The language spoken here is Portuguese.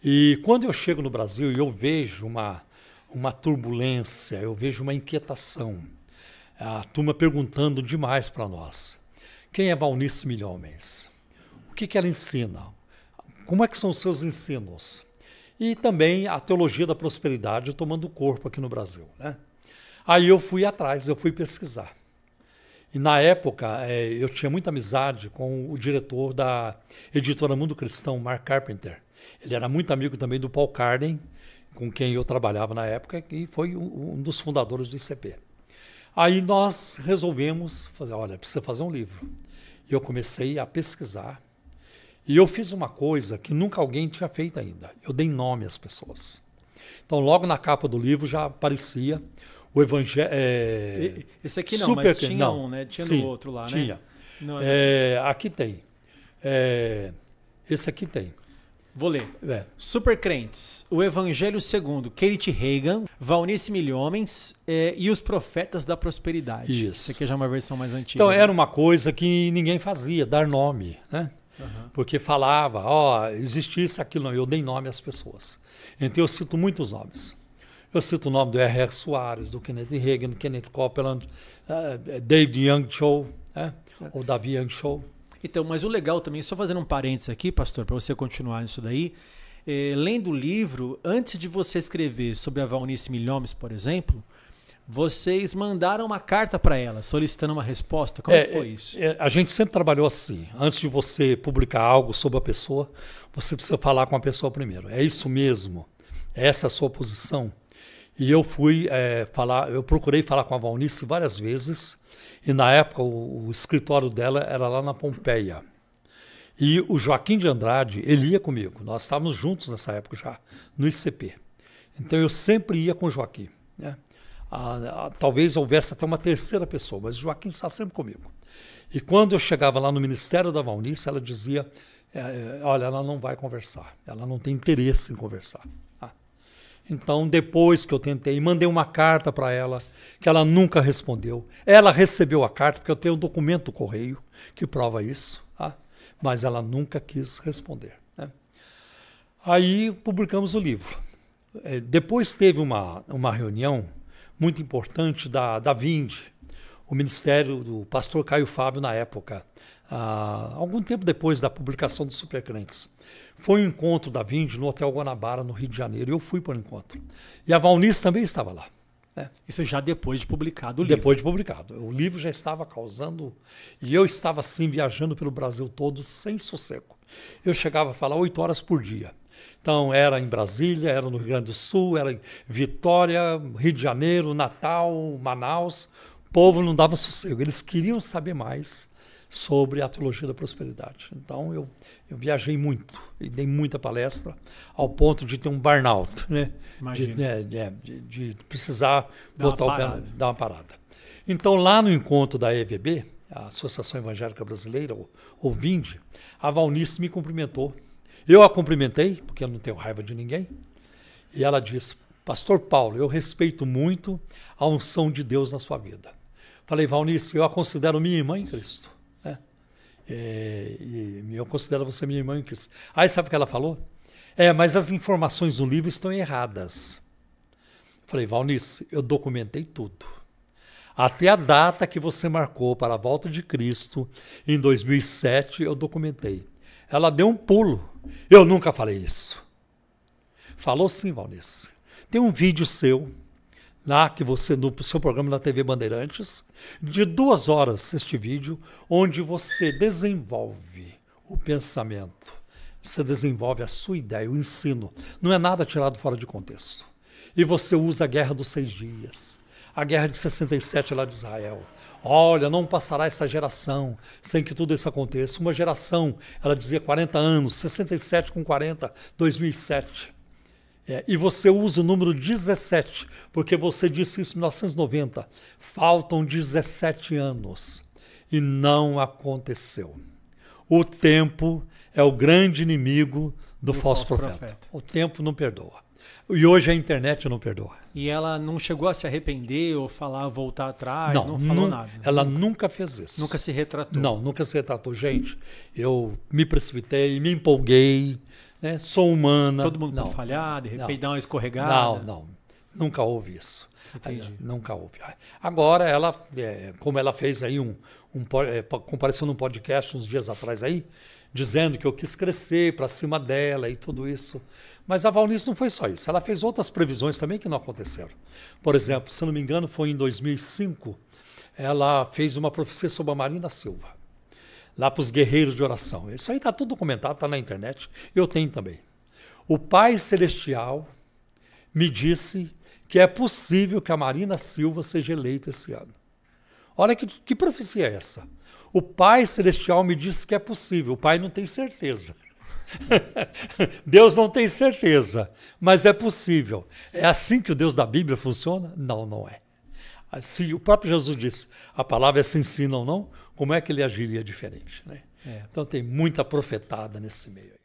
E quando eu chego no Brasil e eu vejo uma turbulência, eu vejo uma inquietação, a turma perguntando demais para nós. Quem é Valnice Milhomens? O que ela ensina? Como é que são os seus ensinos? E também a teologia da prosperidade tomando corpo aqui no Brasil, né? Aí eu fui atrás, eu fui pesquisar. E na época eu tinha muita amizade com o diretor da editora Mundo Cristão, Mark Carpenter. Ele era muito amigo também do Paul Carden, com quem eu trabalhava na época, e foi um dos fundadores do ICP. Aí nós resolvemos fazer, olha, precisa fazer um livro. E eu comecei a pesquisar. E eu fiz uma coisa que nunca alguém tinha feito ainda. Eu dei nome às pessoas. Então, logo na capa do livro já aparecia o Evangelho. Esse aqui não, mas tinha um, né? Tinha no outro lá, tinha. né? Não, aqui tem. Esse aqui tem. Vou ler. Supercrentes, o Evangelho segundo Kenneth Hagin, Valnice Milhomens e os Profetas da Prosperidade. Isso. Isso aqui já é uma versão mais antiga. Então, era uma coisa que ninguém fazia, dar nome, né? Uhum. Porque falava, existe isso, aquilo, não. Eu dei nome às pessoas. Então eu cito muitos nomes. Eu cito o nome do R.R. Soares, do Kenneth Hagin, Kenneth Copeland, David Young Cho, ou Davi Young Cho. Então, mas o legal também, só fazendo um parênteses aqui, pastor, para você continuar nisso daí, lendo o livro, antes de você escrever sobre a Valnice Milhomens, por exemplo, vocês mandaram uma carta para ela, solicitando uma resposta. Como foi isso? A gente sempre trabalhou assim. Antes de você publicar algo sobre a pessoa, você precisa falar com a pessoa primeiro. É isso mesmo? Essa é a sua posição? E eu fui eu procurei falar com a Valnice várias vezes, e na época o escritório dela era lá na Pompeia. E o Joaquim de Andrade, ele ia comigo. Nós estávamos juntos nessa época já, no ICP. Então eu sempre ia com o Joaquim, né? Talvez houvesse até uma terceira pessoa, mas o Joaquim está sempre comigo. E quando eu chegava lá no Ministério da Valnice, ela dizia, olha, ela não vai conversar, ela não tem interesse em conversar. Então, depois que eu tentei, mandei uma carta para ela, que ela nunca respondeu. Ela recebeu a carta, porque eu tenho um documento do correio que prova isso, mas ela nunca quis responder, né? Aí publicamos o livro. Depois teve uma reunião muito importante da Vinde, o ministério do pastor Caio Fábio na época, algum tempo depois da publicação dos Supercrentes. Foi um encontro da Vinde no Hotel Guanabara, no Rio de Janeiro, e eu fui para o encontro. E a Valnice também estava lá, né? Isso já depois de publicado o livro. Depois de publicado. O livro já estava causando... E eu estava assim, viajando pelo Brasil todo, sem sossego. Eu chegava a falar 8 horas por dia. Então, era em Brasília, era no Rio Grande do Sul, era em Vitória, Rio de Janeiro, Natal, Manaus. O povo não dava sossego. Eles queriam saber mais sobre a teologia da prosperidade. Então, eu viajei muito e dei muita palestra, ao ponto de ter um burnout, né? De precisar dar uma parada. Então, lá no encontro da EVB, a Associação Evangélica Brasileira, ou Vinde, a Valnice me cumprimentou. Eu a cumprimentei, porque eu não tenho raiva de ninguém, e ela disse, Pastor Paulo, eu respeito muito a unção de Deus na sua vida. Falei, Valnice, eu a considero minha irmã em Cristo. E eu considero você minha irmã em Cristo. Aí sabe o que ela falou? Mas as informações do livro estão erradas. Falei, Valnice, eu documentei tudo. Até a data que você marcou para a volta de Cristo, em 2007, eu documentei. Ela deu um pulo. Eu nunca falei isso. Falou sim, Valnice. Tem um vídeo seu, lá que você, no seu programa na TV Bandeirantes, de 2 horas este vídeo, onde você desenvolve o pensamento, você desenvolve a sua ideia, o ensino. Não é nada tirado fora de contexto. E você usa a Guerra dos 6 Dias, a Guerra de 67 lá de Israel. Olha, não passará essa geração sem que tudo isso aconteça. Uma geração, ela dizia 40 anos, 67 com 40, 2007. E você usa o número 17, porque você disse isso em 1990. Faltam 17 anos. E não aconteceu. O tempo é o grande inimigo do falso profeta. O tempo não perdoa. E hoje a internet não perdoa. E ela não chegou a se arrepender ou falar, voltar atrás? Não falou nada. Ela nunca fez isso. Nunca se retratou. Não, nunca se retratou. Gente, eu me precipitei, me empolguei, né? Sou humana. Todo mundo pode falhar, de repente dar uma escorregada. Não. Nunca houve isso. Entendi. Nunca houve. Agora, ela, como ela fez aí compareceu num podcast uns dias atrás aí, dizendo que eu quis crescer para cima dela e tudo isso. Mas a Valnice não foi só isso. Ela fez outras previsões também que não aconteceram. Por exemplo, se não me engano, foi em 2005, ela fez uma profecia sobre a Marina Silva, lá para os guerreiros de oração. Isso aí está tudo documentado, está na internet. Eu tenho também. O Pai Celestial me disse que é possível que a Marina Silva seja eleita esse ano. Olha que profecia é essa? O Pai Celestial me disse que é possível. O Pai não tem certeza. Deus não tem certeza, mas é possível. É assim que o Deus da Bíblia funciona? Não, não é. Se o próprio Jesus disse, a palavra é se ensina ou não, como é que ele agiria diferente? Né? Então tem muita profetada nesse meio aí.